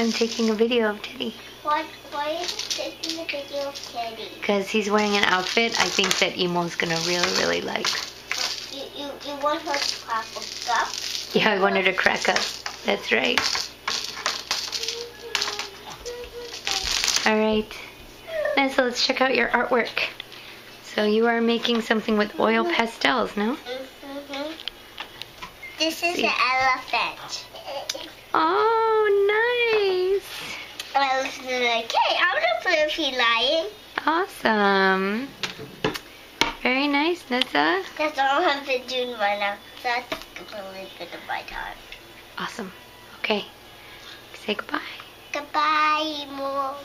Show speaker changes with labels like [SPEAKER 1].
[SPEAKER 1] I'm taking a video of Teddy.
[SPEAKER 2] Why are you taking a video of Teddy?
[SPEAKER 1] Because he's wearing an outfit I think that Emo's gonna really like.
[SPEAKER 2] You want her to crack up?
[SPEAKER 1] Yeah, I want her to crack up. That's right. Alright. And so let's check out your artwork. So you are making something with oil pastels, no?
[SPEAKER 2] Mm-hmm. This is an elephant.
[SPEAKER 1] Oh, nice.
[SPEAKER 2] I was like, hey, I'm the fluffy lion.
[SPEAKER 1] Awesome. Very nice, Nessa.
[SPEAKER 2] That's all I've been doing right now. That's completely good of my time.
[SPEAKER 1] Awesome. Okay. Say goodbye.
[SPEAKER 2] Goodbye, Emo.